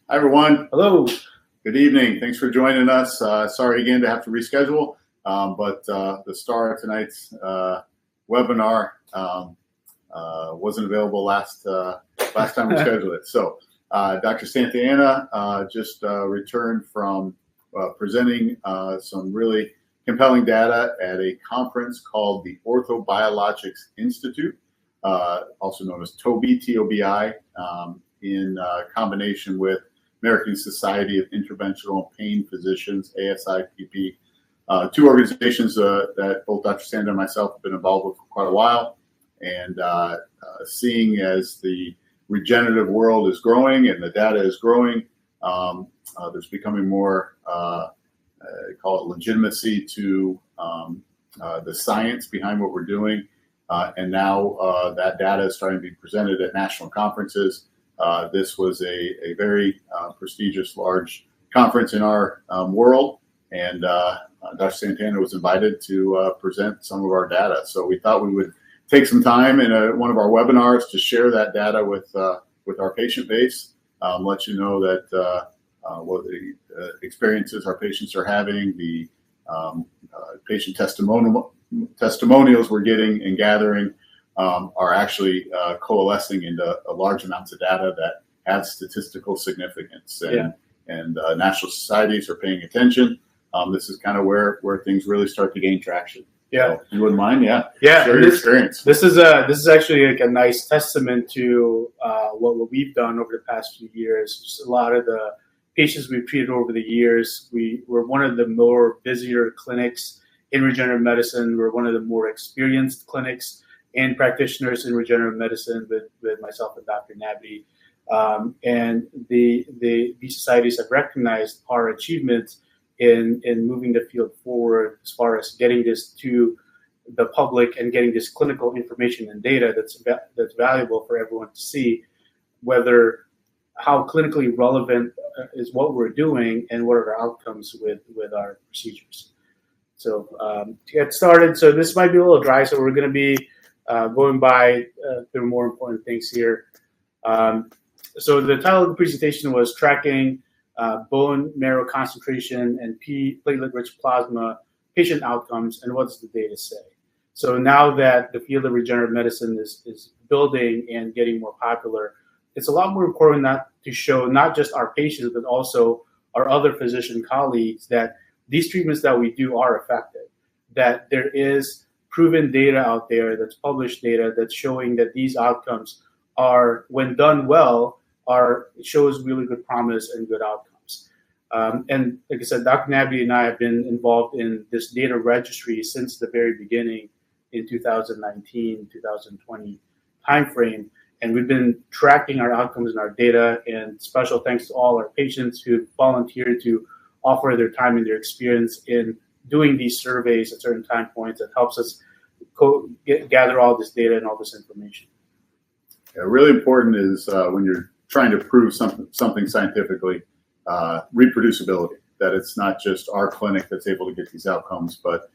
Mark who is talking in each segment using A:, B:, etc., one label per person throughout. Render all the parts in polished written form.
A: Hi, everyone.
B: Hello.
A: Good evening. Thanks for joining us. Sorry again to have to reschedule, but the star of tonight's webinar wasn't available last time we scheduled it. So Dr. Santayana just returned from presenting some really compelling data at a conference called the Orthobiologics Institute, also known as TOBI, T-O-B-I, in combination with American Society of Interventional Pain Physicians, ASIPP, two organizations that both Dr. Sandra and myself have been involved with for quite a while. And seeing as the regenerative world is growing and the data is growing, there's becoming more, call it legitimacy to the science behind what we're doing. And now that data is starting to be presented at national conferences. This was a very prestigious, large conference in our world, and Dr. Santana was invited to present some of our data. So we thought we would take some time in one of our webinars to share that data with our patient base, let you know that what the experiences our patients are having, the patient testimonials we're getting and gathering, are actually coalescing into large amounts of data that have statistical significance, and national societies are paying attention. This is kind of where things really start to gain traction.
B: Yeah,
A: so, you wouldn't mind? Yeah.
B: Share
A: your experience.
B: This is actually like a nice testament to what we've done over the past few years. Just a lot of the patients we've treated over the years. We're one of the more busier clinics in regenerative medicine. We're one of the more experienced clinics and practitioners in regenerative medicine with myself and Dr. Nabby. And these societies have recognized our achievements in moving the field forward as far as getting this to the public and getting this clinical information and data that's valuable for everyone to see, whether how clinically relevant is what we're doing and what are our outcomes with our procedures. So to get started, so this might be a little dry, so we're going to be going by the more important things here. So the title of the presentation was Tracking Bone Marrow Concentration and Platelet-Rich Plasma Patient Outcomes, and what does the data say? So now that the field of regenerative medicine is building and getting more popular, it's a lot more important not to show not just our patients, but also our other physician colleagues that these treatments that we do are effective, that there is proven data out there, that's published data that's showing that these outcomes are, when done well, shows really good promise and good outcomes. And like I said, Dr. Nabby and I have been involved in this data registry since the very beginning in 2019, 2020 timeframe. And we've been tracking our outcomes and our data, and special thanks to all our patients who volunteered to offer their time and their experience in doing these surveys at certain time points. That helps us gather all this data and all this information.
A: Yeah, really important is when you're trying to prove something scientifically, reproducibility, that it's not just our clinic that's able to get these outcomes, but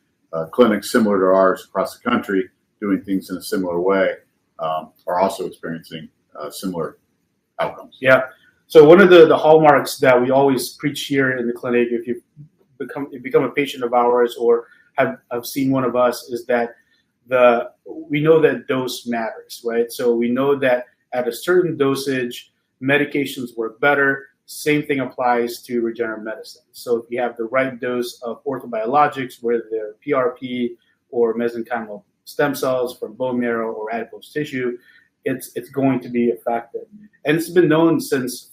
A: clinics similar to ours across the country doing things in a similar way are also experiencing similar outcomes.
B: Yeah. So one of the hallmarks that we always preach here in the clinic, if you become a patient of ours or have seen one of us, is that we know that dose matters, right? So we know that at a certain dosage, medications work better. Same thing applies to regenerative medicine. So if you have the right dose of orthobiologics, whether they're PRP or mesenchymal stem cells from bone marrow or adipose tissue, it's going to be effective. And it's been known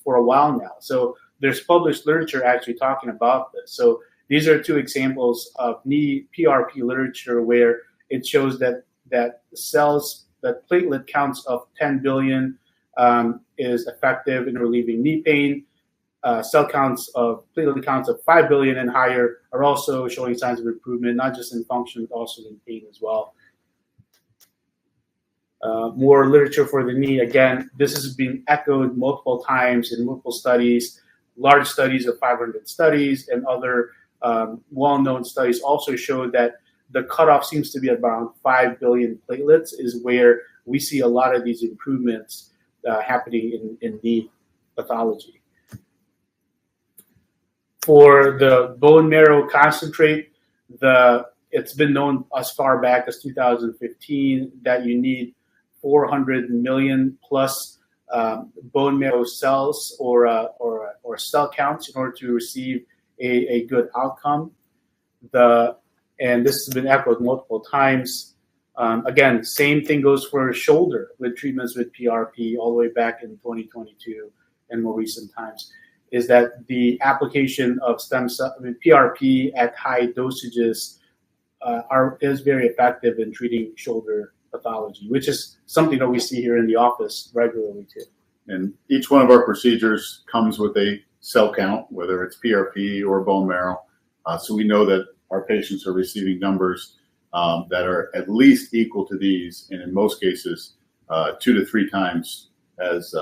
B: for a while now. So there's published literature actually talking about this. So these are two examples of knee PRP literature where it shows that platelet counts of 10 billion is effective in relieving knee pain. Platelet counts of 5 billion and higher are also showing signs of improvement, not just in function, but also in pain as well. More literature for the knee. Again, this has been echoed multiple times in multiple studies. Large studies of 500 studies and other well-known studies also show that the cutoff seems to be around 5 billion platelets is where we see a lot of these improvements happening in knee pathology. For the bone marrow concentrate, it's been known as far back as 2015 that you need 400 million plus bone marrow cells or cell counts in order to receive a good outcome. And this has been echoed multiple times. Again, same thing goes for shoulder with treatments with PRP all the way back in 2022 and more recent times, is that the application of PRP at high dosages is very effective in treating shoulder pathology, which is something that we see here in the office regularly too.
A: And each one of our procedures comes with a cell count, whether it's PRP or bone marrow. So we know that our patients are receiving numbers that are at least equal to these, and in most cases, 2 to 3 times as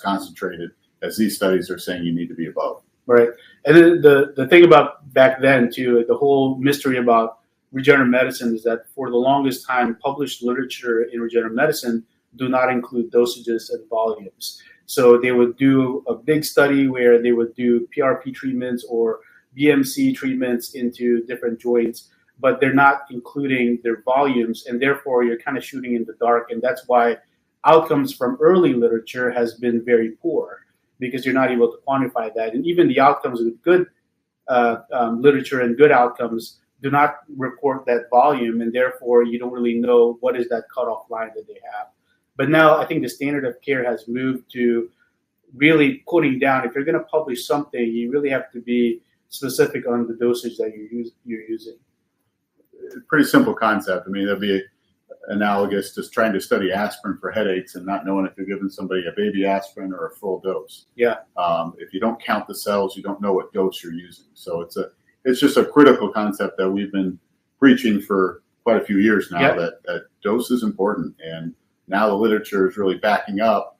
A: concentrated as these studies are saying you need to be above.
B: Right. And then the thing about back then too, the whole mystery about regenerative medicine is that for the longest time, published literature in regenerative medicine do not include dosages and volumes. So they would do a big study where they would do PRP treatments or BMC treatments into different joints, but they're not including their volumes, and therefore you're kind of shooting in the dark. And that's why outcomes from early literature has been very poor, because you're not able to quantify that. And even the outcomes with good literature and good outcomes do not report that volume, and therefore you don't really know what is that cutoff line that they have. But now I think the standard of care has moved to really putting down, if you're going to publish something, you really have to be specific on the dosage that you're using.
A: Pretty simple concept. I mean, that'd be analogous to trying to study aspirin for headaches and not knowing if you're giving somebody a baby aspirin or a full dose.
B: Yeah.
A: If you don't count the cells, you don't know what dose you're using. So it's just a critical concept that we've been preaching for quite a few years now. Yep. That dose is important, and now the literature is really backing up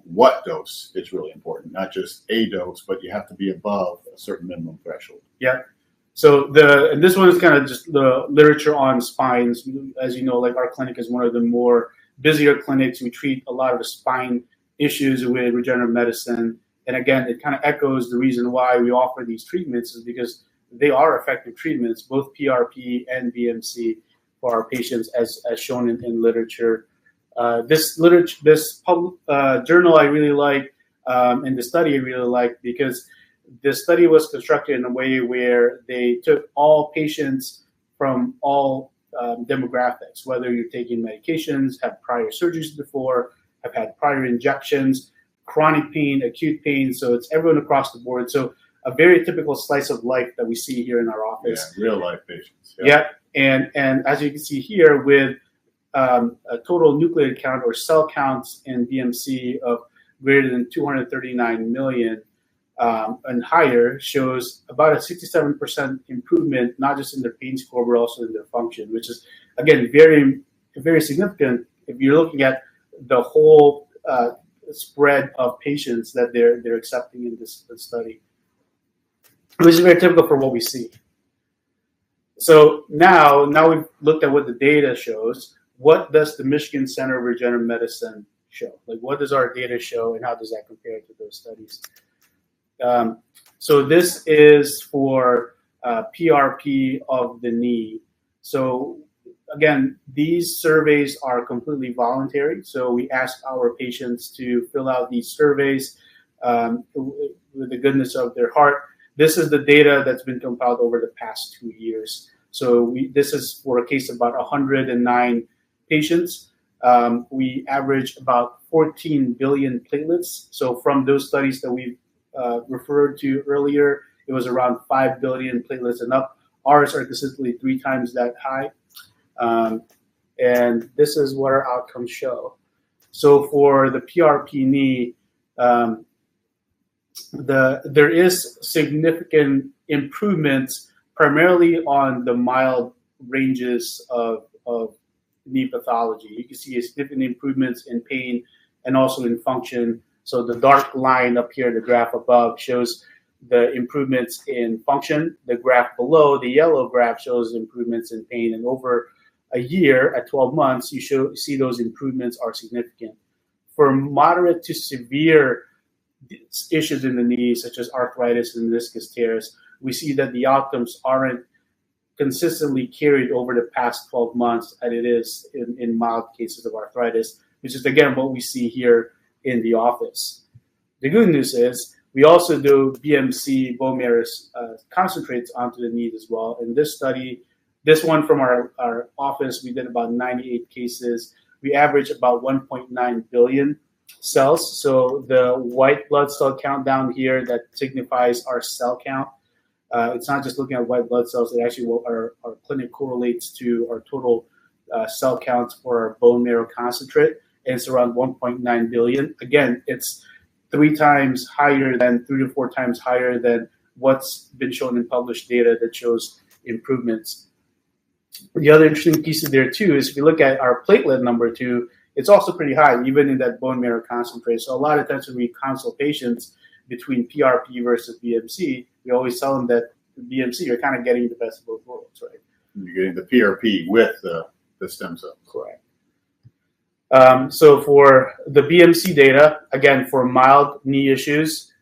A: what dose is really important, not just a dose, but you have to be above a certain minimum threshold.
B: Yeah. So and this one is kind of just the literature on spines. As you know, like our clinic is one of the more busier clinics. We treat a lot of the spine issues with regenerative medicine. And again, it kind of echoes the reason why we offer these treatments is because they are effective treatments, both PRP and BMC for our patients, as shown in literature. This journal I really like, and the study I really like, because the study was constructed in a way where they took all patients from all demographics, whether you're taking medications, have prior surgeries before, have had prior injections, chronic pain, acute pain. So it's everyone across the board. So a very typical slice of life that we see here in our office.
A: Yeah, real life patients.
B: Yeah. And as you can see here, with a total nucleotide count or cell counts in BMC of greater than 239 million and higher, shows about a 67% improvement, not just in their pain score, but also in their function, which is, again, very, very significant if you're looking at the whole spread of patients that they're accepting in this study, which is very typical for what we see. So now we've looked at what the data shows. What does the Michigan Center of Regenerative Medicine show? Like, what does our data show, and how does that compare to those studies? So this is for PRP of the knee. So again, these surveys are completely voluntary. So we ask our patients to fill out these surveys with the goodness of their heart. This is the data that's been compiled over the past 2 years. So this is for a case of about 109 patients. We average about 14 billion platelets. So from those studies that we've referred to earlier, it was around 5 billion platelets and up. Ours are consistently 3 times that high. And this is what our outcomes show. So for the PRP knee, there is significant improvements primarily on the mild ranges of knee pathology. You can see significant improvements in pain and also in function. So the dark line up here, the graph above, shows the improvements in function. The graph below, the yellow graph, shows improvements in pain. And over a year, at 12 months, you see those improvements are significant. For moderate to severe issues in the knee, such as arthritis and meniscus tears, we see that the outcomes aren't consistently carried over the past 12 months as it is in mild cases of arthritis, which is again what we see here in the office. The good news is we also do BMC bone marrow concentrates onto the knee as well. In this study, this one from our office, we did about 98 cases. We averaged about 1.9 billion cells. So the white blood cell count down here that signifies our cell count. It's not just looking at white blood cells. It actually our clinic correlates to our total cell counts for our bone marrow concentrate, and it's around 1.9 billion. Again, it's 3 to 4 times higher than what's been shown in published data that shows improvements. The other interesting piece of there too is if you look at our platelet number too, it's also pretty high, even in that bone marrow concentrate. So a lot of times when we consult patients between PRP versus BMC, we always tell them that BMC, you're kind of getting the best of both worlds, right?
A: You're getting the PRP with the stem cells.
B: Correct. So for the BMC data, again, for mild knee issues,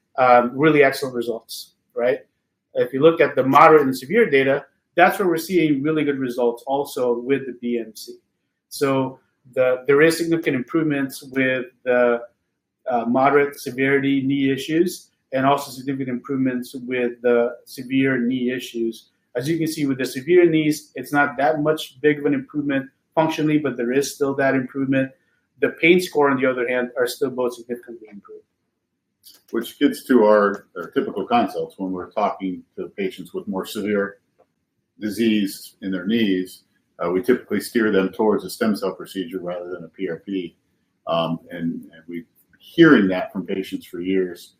B: really excellent results, right? If you look at the moderate and severe data, that's where we're seeing really good results also with the BMC. So there is significant improvements with the moderate severity knee issues, and also significant improvements with the severe knee issues. As you can see with the severe knees, it's not that much big of an improvement functionally, but there is still that improvement. The pain score, on the other hand, are still both significantly improved.
A: Which gets to our typical consults when we're talking to patients with more severe disease in their knees. We typically steer them towards a stem cell procedure rather than a PRP. And we've hearing that from patients for years,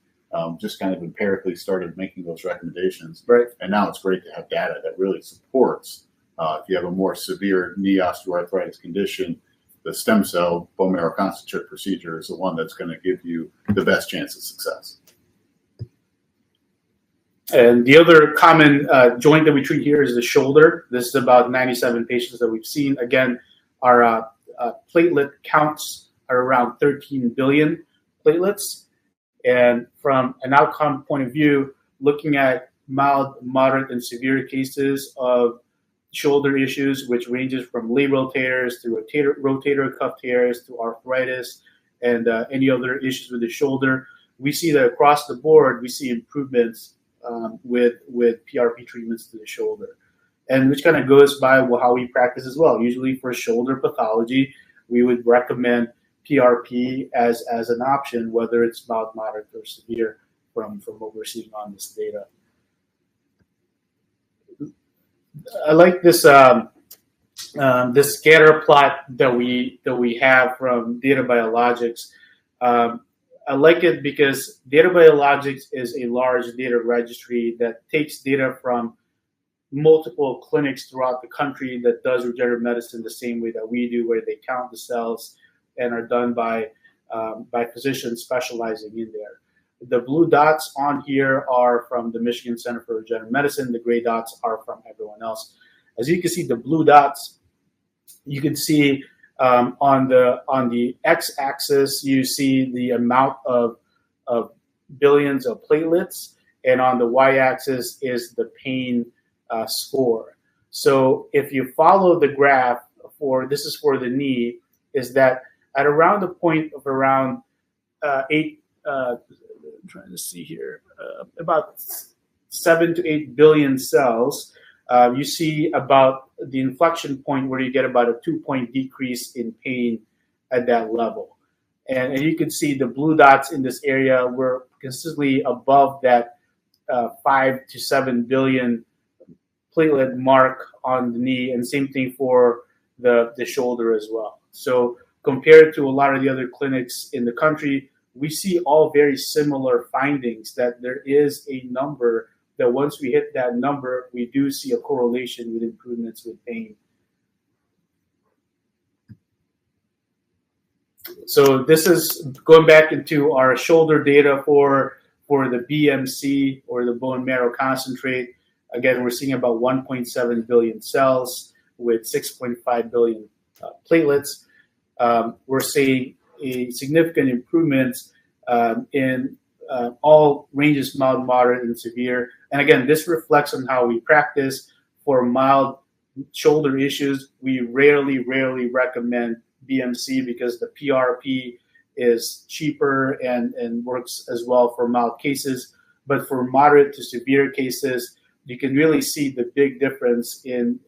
A: just kind of empirically started making those recommendations.
B: Right.
A: And now it's great to have data that really supports if you have a more severe knee osteoarthritis condition, the stem cell bone marrow concentrate procedure is the one that's going to give you the best chance of success.
B: And the other common joint that we treat here is the shoulder. This is about 97 patients that we've seen. Again, our platelet counts are around 13 billion platelets. And from an outcome point of view, looking at mild, moderate, and severe cases of shoulder issues, which ranges from labral tears to rotator cuff tears to arthritis and any other issues with the shoulder, we see that across the board, we see improvements with PRP treatments to the shoulder. And which kind of goes by how we practice as well. Usually for shoulder pathology, we would recommend PRP as an option, whether it's mild, moderate, or severe from what we're seeing on this data. I like this this scatter plot that we have from Data Biologics. I like it because Data Biologics is a large data registry that takes data from multiple clinics throughout the country that does regenerative medicine the same way that we do, where they count the cells and are done by physicians specializing in there. The blue dots on here are from the Michigan Center for Regenerative Medicine. The gray dots are from everyone else. As you can see, the blue dots, you can see on the x-axis, you see the amount of billions of platelets, and on the y-axis is the pain score. So if you follow the graph this is for the knee, is that at around the point of around I'm trying to see here, about 7 to 8 billion cells, you see about the inflection point where you get about a 2-point decrease in pain at that level. And you can see the blue dots in this area were consistently above that 5 to 7 billion platelet mark on the knee, and same thing for the shoulder as well. So compared to a lot of the other clinics in the country, we see all very similar findings, that there is a number that once we hit that number, we do see a correlation with improvements with pain. So this is going back into our shoulder data for the BMC, or the bone marrow concentrate. Again, we're seeing about 1.7 billion cells with 6.5 billion platelets. We're seeing a significant improvement in all ranges, mild, moderate, and severe. And again, this reflects on how we practice. For mild shoulder issues, we rarely recommend BMC because the PRP is cheaper and works as well for mild cases. But for moderate to severe cases, you can really see the big difference in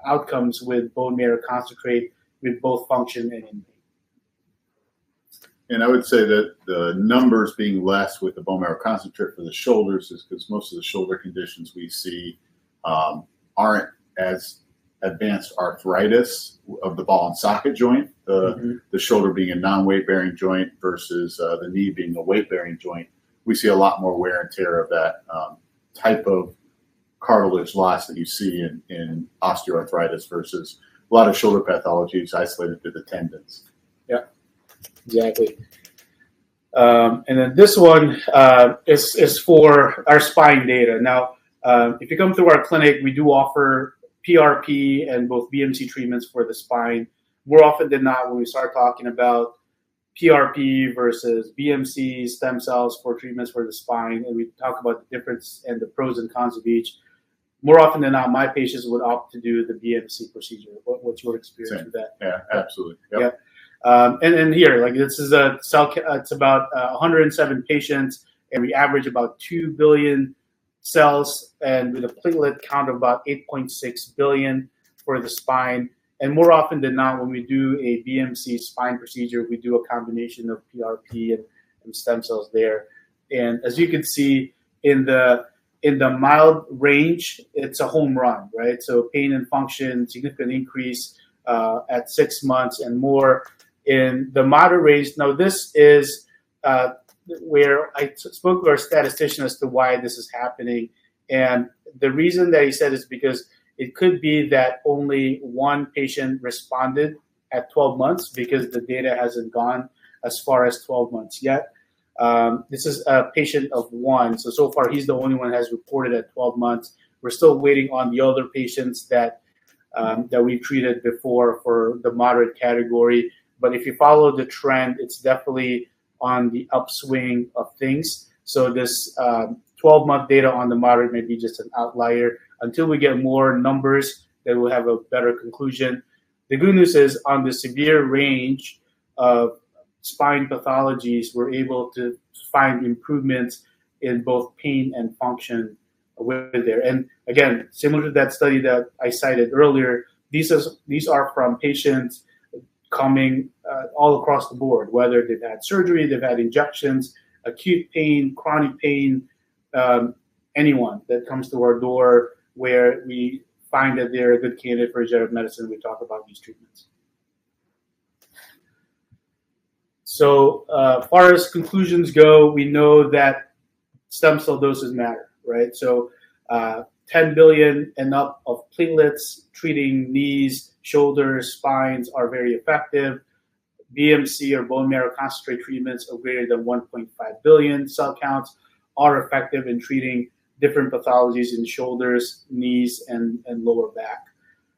B: outcomes with bone marrow concentrate with both function and in pain.
A: And I would say that the numbers being less with the bone marrow concentrate for the shoulders is because most of the shoulder conditions we see aren't as advanced arthritis of the ball and socket joint, the shoulder being a non-weight bearing joint versus the knee being a weight bearing joint. We see a lot more wear and tear of that type of cartilage loss that you see in osteoarthritis versus a lot of shoulder pathologies isolated to the tendons.
B: Yeah, exactly. And then this one is for our spine data. Now, if you come through our clinic, we do offer PRP and both BMC treatments for the spine. More often than not, when we start talking about PRP versus BMC stem cells for treatments for the spine, and we talk about the difference and the pros and cons of each, more often than not, my patients would opt to do the BMC procedure. What's your experience with that?
A: Yeah, absolutely. Yep.
B: Yeah. And here, like this is a cell. It's about 107 patients, and we average about 2 billion cells, and with a platelet count of about 8.6 billion for the spine. And more often than not, when we do a BMC spine procedure, we do a combination of PRP and stem cells there. And as you can see in the mild range, it's a home run, right? So pain and function, significant increase at 6 months and more. In the moderate range, now this is where I spoke to our statistician as to why this is happening. And the reason that he said is because it could be that only one patient responded at 12 months because the data hasn't gone as far as 12 months yet. This is a patient of one. So far, he's the only one that has reported at 12 months. We're still waiting on the other patients that we've treated before for the moderate category. But if you follow the trend, it's definitely on the upswing of things. So this 12-month data on the moderate may be just an outlier. Until we get more numbers, then we'll have a better conclusion. The good news is on the severe range of spine pathologies, we're able to find improvements in both pain and function with there. And again, similar to that study that I cited earlier, these are from patients coming all across the board, whether they've had surgery, they've had injections, acute pain, chronic pain, anyone that comes to our door where we find that they're a good candidate for regenerative medicine, we talk about these treatments. So far as conclusions go, we know that stem cell doses matter, right? So 10 billion and up of platelets treating knees, shoulders, spines are very effective. BMC or bone marrow concentrate treatments of greater than 1.5 billion cell counts are effective in treating different pathologies in shoulders, knees, and lower back.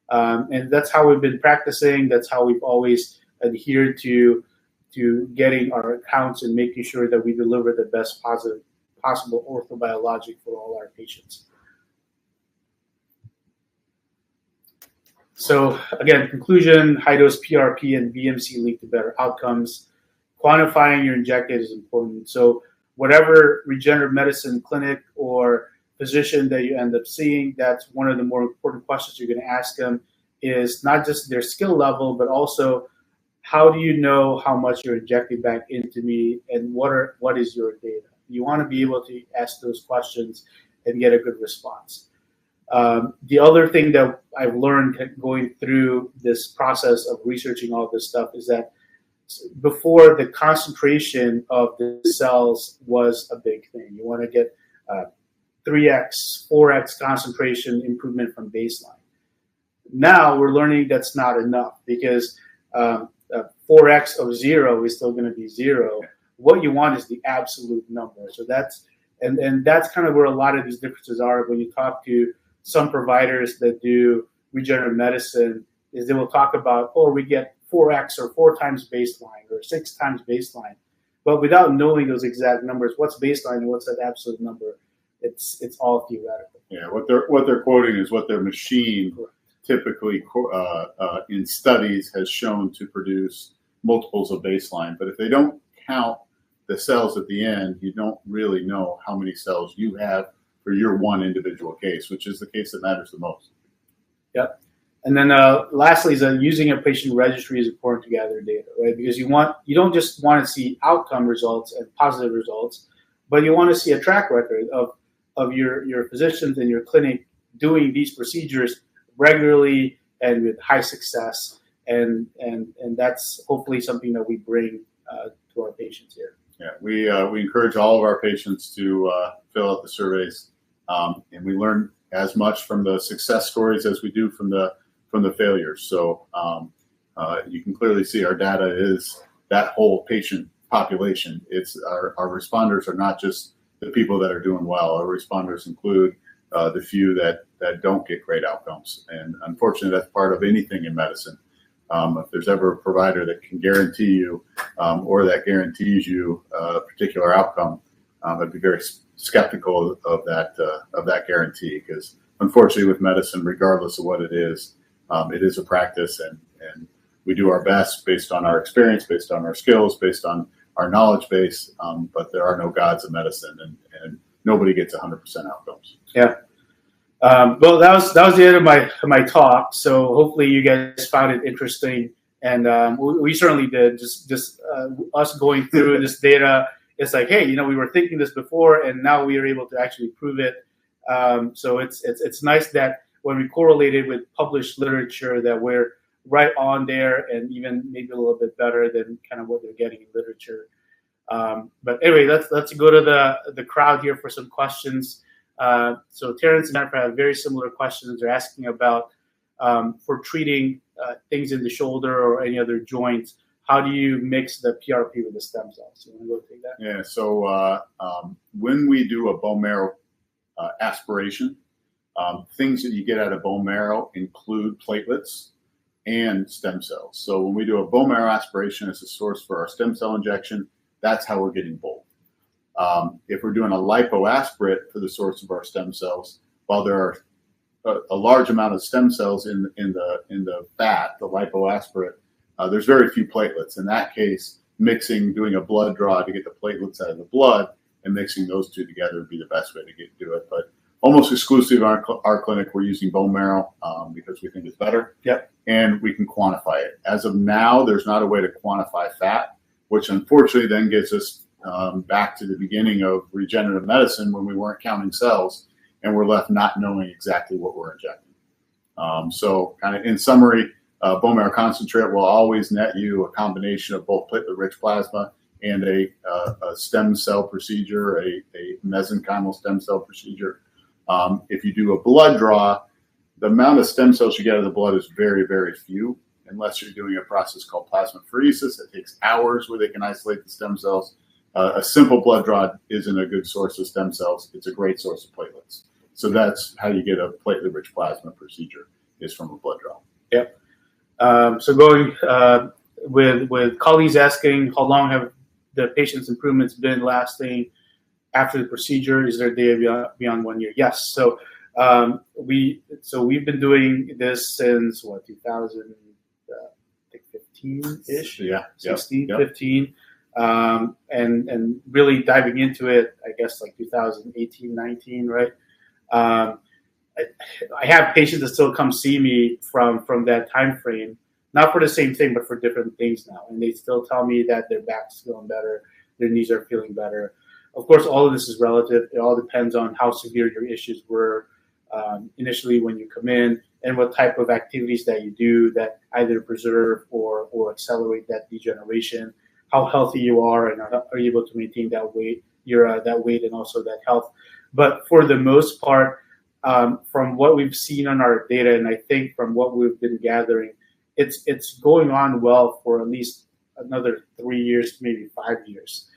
B: And that's how we've been practicing. That's how we've always adhered to getting our accounts and making sure that we deliver the best possible orthobiologic for all our patients. So again, conclusion, high-dose PRP and BMC lead to better outcomes. Quantifying your injected is important. So whatever regenerative medicine clinic or physician that you end up seeing, that's one of the more important questions you're going to ask them is not just their skill level, but also how do you know how much you're injecting back into me and what is your data? You want to be able to ask those questions and get a good response. The other thing that I've learned going through this process of researching all this stuff is that before, the concentration of the cells was a big thing. You want to get 3x, 4x concentration improvement from baseline. Now we're learning that's not enough because 4x of 0 is still going to be 0. What you want is the absolute number. So that's kind of where a lot of these differences are when you talk to some providers that do regenerative medicine, is they will talk about, oh, we get 4x or 4 times baseline or 6 times baseline. But without knowing those exact numbers, what's baseline and what's that absolute number, it's all theoretical.
A: Yeah, what they're quoting is what their machine typically in studies has shown to produce multiples of baseline. But if they don't count the cells at the end, you don't really know how many cells you have for your one individual case, which is the case that matters the most.
B: Yep. And then lastly, is using a patient registry is important to gather data, right? Because you don't just want to see outcome results and positive results, but you want to see a track record of your physicians in your clinic doing these procedures regularly and with high success, and that's hopefully something that we bring to our patients here.
A: Yeah, we encourage all of our patients to fill out the surveys, and we learn as much from the success stories as we do from the failures. So you can clearly see our data is that whole patient population. It's our responders are not just the people that are doing well. Our responders include the few that don't get great outcomes. And unfortunately, that's part of anything in medicine. If there's ever a provider that can guarantee you or that guarantees you a particular outcome, I'd be very skeptical of that guarantee, because unfortunately with medicine, regardless of what it is a practice, and we do our best based on our experience, based on our skills, based on our knowledge base, but there are no gods of medicine, and nobody gets 100% outcomes.
B: Yeah. Well, that was the end of my talk. So hopefully you guys found it interesting, and we certainly did. Just us going through this data, it's like, hey, we were thinking this before, and now we are able to actually prove it. So it's nice that when we correlate it with published literature, that we're right on there, and even maybe a little bit better than kind of what they're getting in literature. But anyway, let's go to the crowd here for some questions. So Terrence and Jennifer have very similar questions. They're asking about for treating things in the shoulder or any other joints, how do you mix the PRP with the stem cells? You want to go take that?
A: Yeah. So when we do a bone marrow aspiration, things that you get out of bone marrow include platelets and stem cells. So when we do a bone marrow aspiration as a source for our stem cell injection, that's how we're getting both. If we're doing a lipoaspirate for the source of our stem cells, while there are a large amount of stem cells in the fat, the lipoaspirate, there's very few platelets. In that case, doing a blood draw to get the platelets out of the blood and mixing those two together would be the best way to do it. But almost exclusively in our clinic, we're using bone marrow because we think it's better.
B: Yep.
A: And we can quantify it. As of now, there's not a way to quantify fat, which unfortunately then gets us back to the beginning of regenerative medicine when we weren't counting cells and we're left not knowing exactly what we're injecting. So kind of in summary, bone marrow concentrate will always net you a combination of both platelet-rich plasma and a stem cell procedure, a mesenchymal stem cell procedure. If you do a blood draw, the amount of stem cells you get out of the blood is very, very few, unless you're doing a process called plasmapheresis. It takes hours where they can isolate the stem cells. A simple blood draw isn't a good source of stem cells. It's a great source of platelets. So that's how you get a platelet-rich plasma procedure, is from a blood draw.
B: Yep. So going with colleagues asking, how long have the patient's improvements been lasting after the procedure? Is there data beyond 1 year? Yes. So we've been doing this since 2015 ish.
A: Yeah.
B: 16,
A: yep.
B: 15. And really diving into it, I guess like 2018, 19, right? I have patients that still come see me from that time frame, not for the same thing, but for different things now. And they still tell me that their back's feeling better, their knees are feeling better. Of course, all of this is relative. It all depends on how severe your issues were initially when you come in, and what type of activities that you do that either preserve or accelerate that degeneration, how healthy you are, and are you able to maintain that weight, that weight and also that health. But for the most part, from what we've seen on our data, and I think from what we've been gathering, it's going on well for at least another 3 years, maybe 5 years,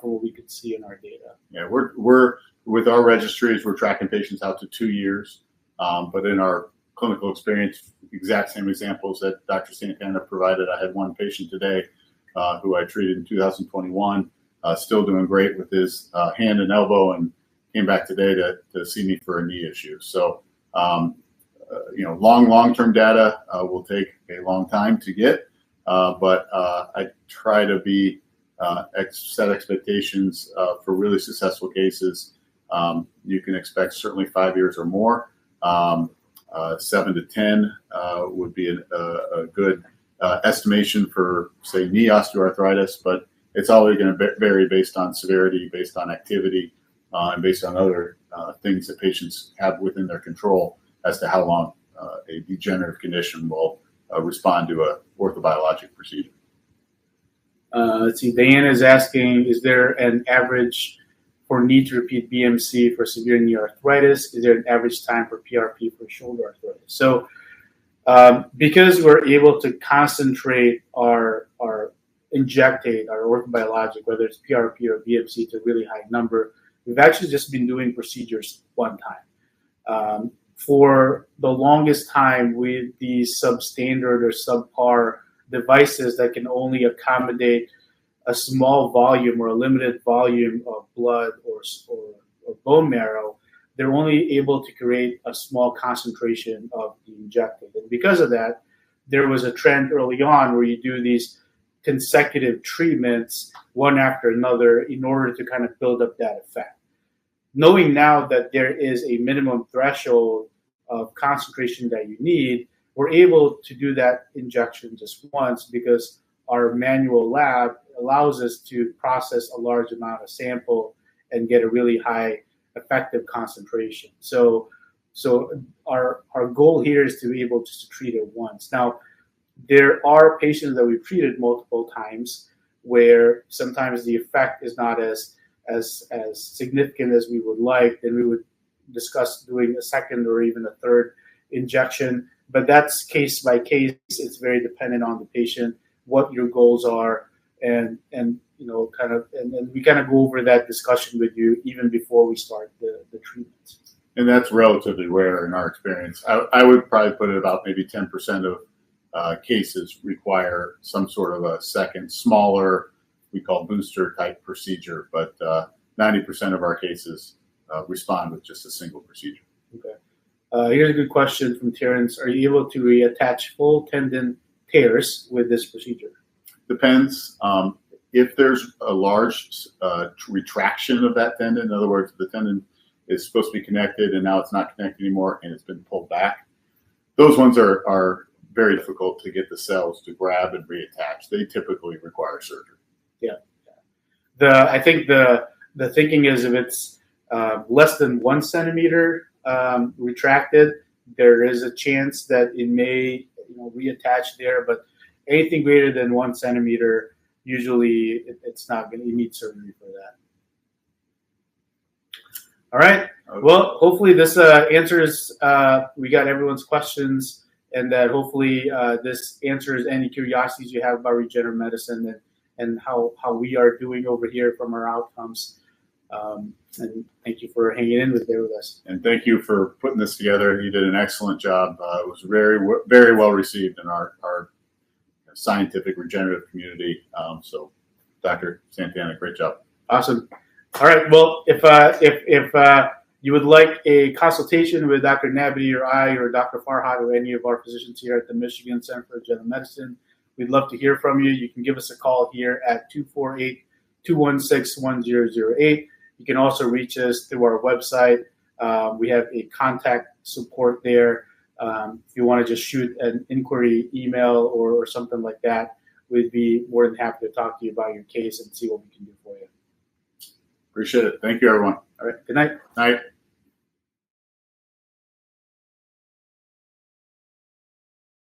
B: for what we could see in our data.
A: Yeah, we're with our registries, we're tracking patients out to 2 years, but in our clinical experience, exact same examples that Dr. Santana provided. I had one patient today who I treated in 2021, still doing great with his hand and elbow, and came back today to see me for a knee issue. So, long-term data will take a long time to get, but I try to set expectations for really successful cases. You can expect certainly 5 years or more. 7 to 10 would be a good estimation for, say, knee osteoarthritis, but it's always going to vary based on severity, based on activity, and based on other things that patients have within their control as to how long a degenerative condition will respond to a orthobiologic procedure.
B: Let's see, Diana is asking, is there an average for knee to repeat BMC for severe knee arthritis? Is there an average time for PRP for shoulder arthritis? So because we're able to concentrate our injectate, our orthobiologic, whether it's PRP or BMC, to a really high number, we've actually just been doing procedures one time. For the longest time with these substandard or subpar devices that can only accommodate a small volume or a limited volume of blood or bone marrow, they're only able to create a small concentration of the injectate. And because of that, there was a trend early on where you do these consecutive treatments one after another in order to kind of build up that effect. Knowing now that there is a minimum threshold of concentration that you need, we're able to do that injection just once because our manual lab allows us to process a large amount of sample and get a really high effective concentration. So our goal here is to be able just to treat it once. Now, there are patients that we've treated multiple times where sometimes the effect is not as significant as we would like, then we would discuss doing a second or even a third injection. But that's case by case. It's very dependent on the patient, what your goals are, and we kind of go over that discussion with you even before we start the treatment.
A: And that's relatively rare in our experience. I would probably put it about maybe 10% of cases require some sort of a second, smaller, we call booster type procedure, but 90% of our cases respond with just a single procedure.
B: Okay. Here's a good question from Terrence. Are you able to reattach full tendon tears with this procedure?
A: Depends. If there's a large retraction of that tendon, in other words, the tendon is supposed to be connected and now it's not connected anymore and it's been pulled back, those ones are very difficult to get the cells to grab and reattach. They typically require surgery.
B: Yeah. I think the thinking is if it's less than 1 centimeter retracted, there is a chance that it may reattach there, but anything greater than 1 centimeter, usually it's not going to, you need surgery for that. All right. Okay. Well, hopefully this answers, we got everyone's questions, and that hopefully this answers any curiosities you have about regenerative medicine and how we are doing over here from our outcomes. And thank you for hanging in with us.
A: And thank you for putting this together. You did an excellent job. It was very, very well received in our scientific regenerative community. So, Dr. Santana, great job.
B: Awesome. All right. Well, if you would like a consultation with Dr. Nabity or I or Dr. Farhat or any of our physicians here at the Michigan Center for Regenerative Medicine, we'd love to hear from you. You can give us a call here at 248-216-1008. You can also reach us through our website. We have a contact support there. If you want to just shoot an inquiry email or something like that, we'd be more than happy to talk to you about your case and see what we can do for you.
A: Appreciate it. Thank you, everyone.
B: All right. Good night.
A: Night.